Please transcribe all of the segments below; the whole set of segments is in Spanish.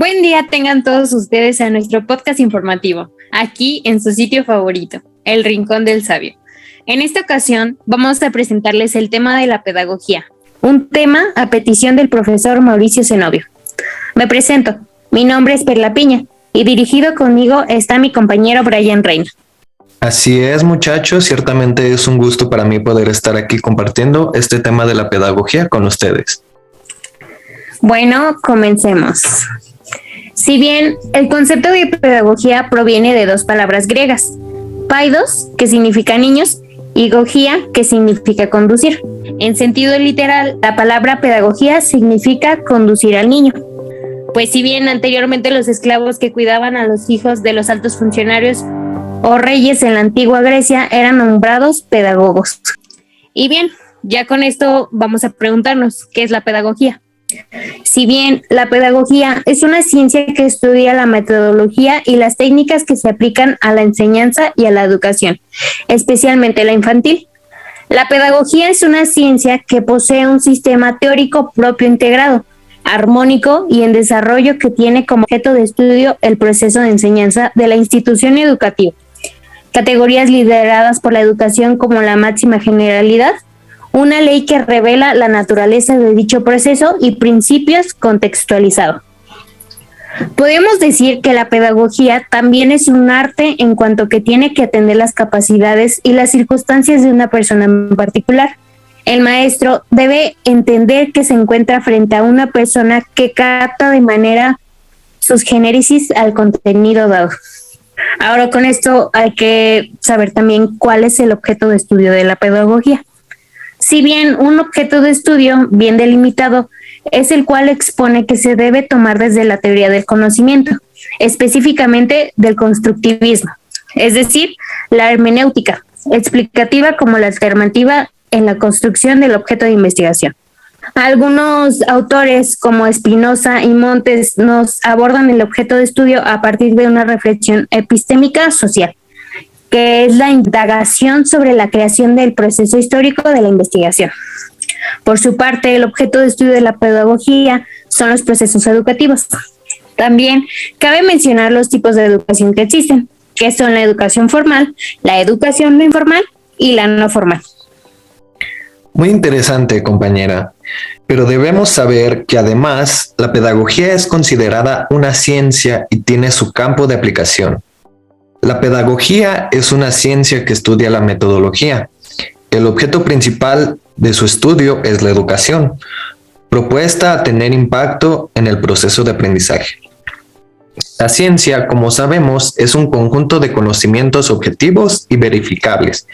Buen día tengan todos ustedes a nuestro podcast informativo, aquí en su sitio favorito, El Rincón del Sabio. En esta ocasión vamos a presentarles el tema de la pedagogía, un tema a petición del profesor Mauricio Zenobio. Me presento, mi nombre es Perla Piña y dirigido conmigo está mi compañero Brian Reina. Así es, muchachos, ciertamente es un gusto para mí poder estar aquí compartiendo este tema de la pedagogía con ustedes. Bueno, comencemos. Si bien el concepto de pedagogía proviene de dos palabras griegas, paidos, que significa niños, y gogía, que significa conducir. En sentido literal, la palabra pedagogía significa conducir al niño. Pues si bien anteriormente los esclavos que cuidaban a los hijos de los altos funcionarios o reyes en la antigua Grecia eran nombrados pedagogos. Y bien, ya con esto vamos a preguntarnos, ¿qué es la pedagogía? Si bien la pedagogía es una ciencia que estudia la metodología y las técnicas que se aplican a la enseñanza y a la educación, especialmente la infantil. La pedagogía es una ciencia que posee un sistema teórico propio integrado, armónico y en desarrollo que tiene como objeto de estudio el proceso de enseñanza de la institución educativa. Categorías lideradas por la educación como la máxima generalidad, una ley que revela la naturaleza de dicho proceso y principios contextualizados. Podemos decir que la pedagogía también es un arte en cuanto que tiene que atender las capacidades y las circunstancias de una persona en particular. El maestro debe entender que se encuentra frente a una persona que capta de manera sus génesis al contenido dado. Ahora con esto hay que saber también cuál es el objeto de estudio de la pedagogía. Si bien un objeto de estudio bien delimitado es el cual expone que se debe tomar desde la teoría del conocimiento, específicamente del constructivismo, es decir, la hermenéutica, explicativa como la alternativa en la construcción del objeto de investigación. Algunos autores como Spinoza y Montes nos abordan el objeto de estudio a partir de una reflexión epistémica social, que es la indagación sobre la creación del proceso histórico de la investigación. Por su parte, el objeto de estudio de la pedagogía son los procesos educativos. También cabe mencionar los tipos de educación que existen, que son la educación formal, la educación no informal y la no formal. Muy interesante, compañera, pero debemos saber que además la pedagogía es considerada una ciencia y tiene su campo de aplicación. La pedagogía es una ciencia que estudia la metodología. El objeto principal de su estudio es la educación, propuesta a tener impacto en el proceso de aprendizaje. La ciencia, como sabemos, es un conjunto de conocimientos objetivos y verificables,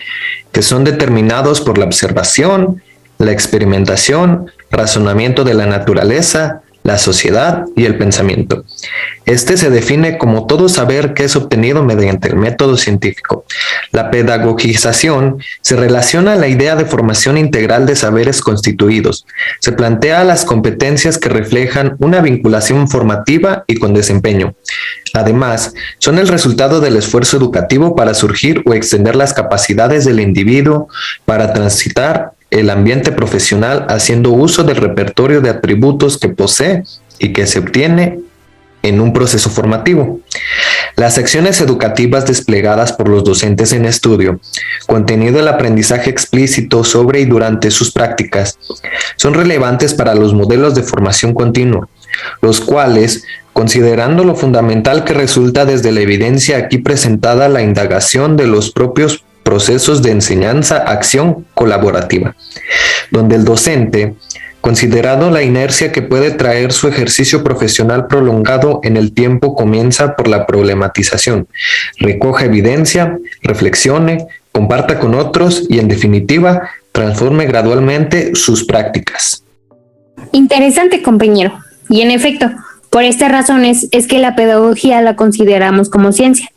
que son determinados por la observación, la experimentación, razonamiento de la naturaleza, la sociedad y el pensamiento. Este se define como todo saber que es obtenido mediante el método científico. La pedagogización se relaciona a la idea de formación integral de saberes constituidos. Se plantea las competencias que reflejan una vinculación formativa y con desempeño. Además, son el resultado del esfuerzo educativo para surgir o extender las capacidades del individuo para transitar el ambiente profesional haciendo uso del repertorio de atributos que posee y que se obtiene en un proceso formativo. Las acciones educativas desplegadas por los docentes en estudio, contenido el aprendizaje explícito sobre y durante sus prácticas, son relevantes para los modelos de formación continua, los cuales, considerando lo fundamental que resulta desde la evidencia aquí presentada la indagación de los propios procesos de enseñanza-acción colaborativa, donde el docente, considerado la inercia que puede traer su ejercicio profesional prolongado en el tiempo, comienza por la problematización, recoja evidencia, reflexione, comparta con otros y, en definitiva, transforme gradualmente sus prácticas. Interesante, compañero. Y en efecto, por estas razones es que la pedagogía la consideramos como ciencia.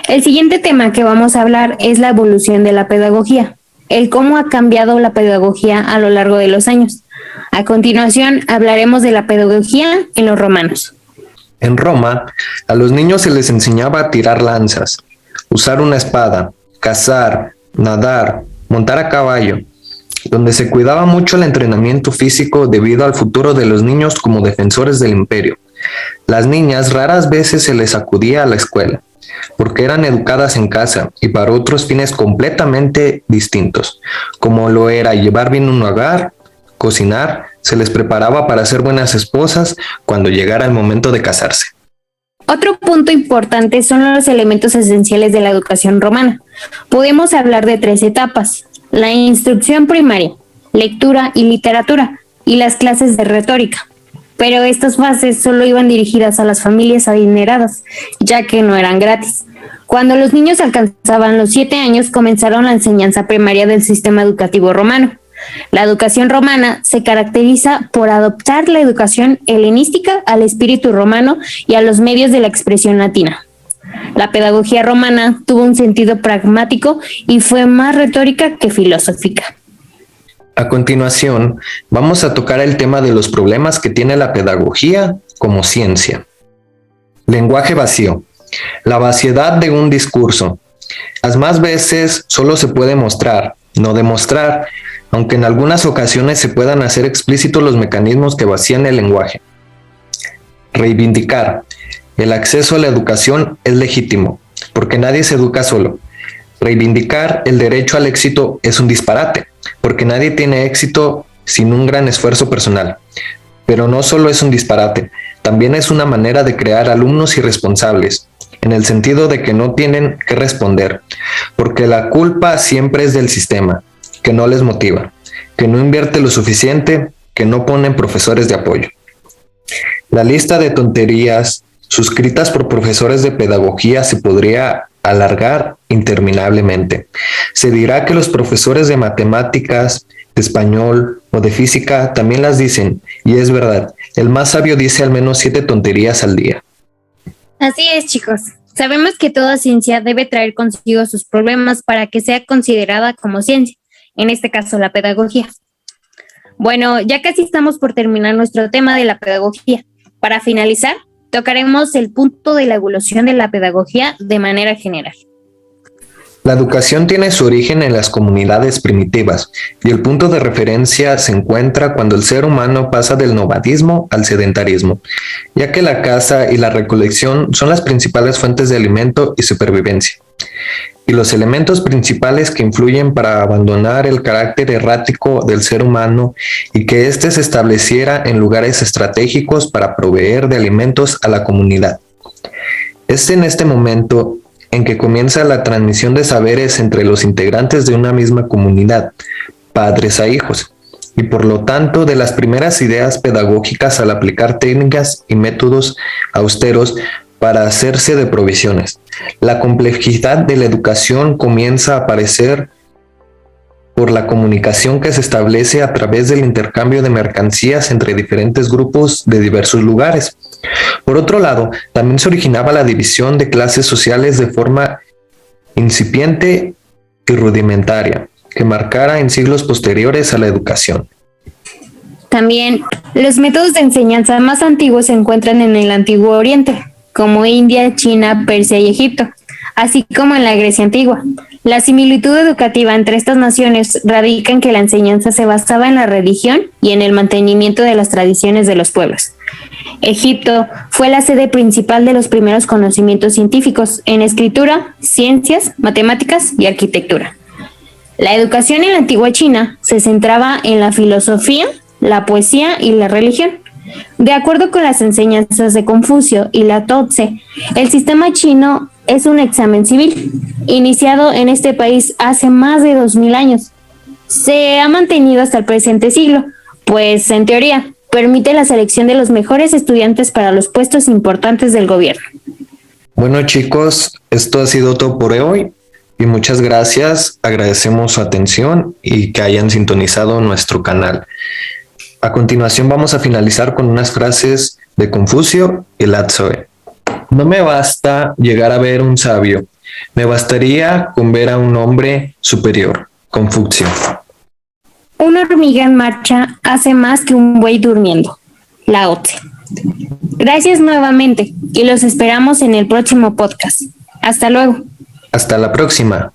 El siguiente tema que vamos a hablar es la evolución de la pedagogía, el cómo ha cambiado la pedagogía a lo largo de los años. A continuación hablaremos de la pedagogía en los romanos. En Roma, a los niños se les enseñaba a tirar lanzas, usar una espada, cazar, nadar, montar a caballo, donde se cuidaba mucho el entrenamiento físico debido al futuro de los niños como defensores del imperio. Las niñas raras veces se les acudía a la escuela, porque eran educadas en casa y para otros fines completamente distintos, como lo era llevar bien un hogar, cocinar, se les preparaba para ser buenas esposas cuando llegara el momento de casarse. Otro punto importante son los elementos esenciales de la educación romana. Podemos hablar de 3 etapas: la instrucción primaria, lectura y literatura, y las clases de retórica. Pero estas fases solo iban dirigidas a las familias adineradas, ya que no eran gratis. Cuando los niños alcanzaban los 7 años, comenzaron la enseñanza primaria del sistema educativo romano. La educación romana se caracteriza por adoptar la educación helenística al espíritu romano y a los medios de la expresión latina. La pedagogía romana tuvo un sentido pragmático y fue más retórica que filosófica. A continuación, vamos a tocar el tema de los problemas que tiene la pedagogía como ciencia. Lenguaje vacío. La vaciedad de un discurso. Las más veces solo se puede mostrar, no demostrar, aunque en algunas ocasiones se puedan hacer explícitos los mecanismos que vacían el lenguaje. Reivindicar. El acceso a la educación es legítimo, porque nadie se educa solo. Reivindicar el derecho al éxito es un disparate, porque nadie tiene éxito sin un gran esfuerzo personal. Pero no solo es un disparate, también es una manera de crear alumnos irresponsables, en el sentido de que no tienen que responder, porque la culpa siempre es del sistema, que no les motiva, que no invierte lo suficiente, que no ponen profesores de apoyo. La lista de tonterías suscritas por profesores de pedagogía se podría alargar interminablemente. Se dirá que los profesores de matemáticas, de español o de física también las dicen, y es verdad, el más sabio dice al menos 7 tonterías al día. Así es, chicos. Sabemos que toda ciencia debe traer consigo sus problemas para que sea considerada como ciencia, en este caso la pedagogía. Bueno, ya casi estamos por terminar nuestro tema de la pedagogía. Para finalizar, tocaremos el punto de la evolución de la pedagogía de manera general. La educación tiene su origen en las comunidades primitivas y el punto de referencia se encuentra cuando el ser humano pasa del nomadismo al sedentarismo, ya que la caza y la recolección son las principales fuentes de alimento y supervivencia, y los elementos principales que influyen para abandonar el carácter errático del ser humano y que éste se estableciera en lugares estratégicos para proveer de alimentos a la comunidad. Es en este momento en que comienza la transmisión de saberes entre los integrantes de una misma comunidad, padres a hijos, y por lo tanto de las primeras ideas pedagógicas al aplicar técnicas y métodos austeros para hacerse de provisiones. La complejidad de la educación comienza a aparecer por la comunicación que se establece a través del intercambio de mercancías entre diferentes grupos de diversos lugares. Por otro lado, también se originaba la división de clases sociales de forma incipiente y rudimentaria, que marcara en siglos posteriores a la educación. También, los métodos de enseñanza más antiguos se encuentran en el Antiguo Oriente, como India, China, Persia y Egipto, así como en la Grecia antigua. La similitud educativa entre estas naciones radica en que la enseñanza se basaba en la religión y en el mantenimiento de las tradiciones de los pueblos. Egipto fue la sede principal de los primeros conocimientos científicos en escritura, ciencias, matemáticas y arquitectura. La educación en la antigua China se centraba en la filosofía, la poesía y la religión. De acuerdo con las enseñanzas de Confucio y Lao Tse, el sistema chino es un examen civil, iniciado en este país hace más de 2000 años. Se ha mantenido hasta el presente siglo, pues en teoría permite la selección de los mejores estudiantes para los puestos importantes del gobierno. Bueno, chicos, esto ha sido todo por hoy y muchas gracias. Agradecemos su atención y que hayan sintonizado nuestro canal. A continuación vamos a finalizar con unas frases de Confucio y Lao Tse. No me basta llegar a ver un sabio, me bastaría con ver a un hombre superior. Confucio. Una hormiga en marcha hace más que un buey durmiendo. Lao Tse. Gracias nuevamente y los esperamos en el próximo podcast. Hasta luego. Hasta la próxima.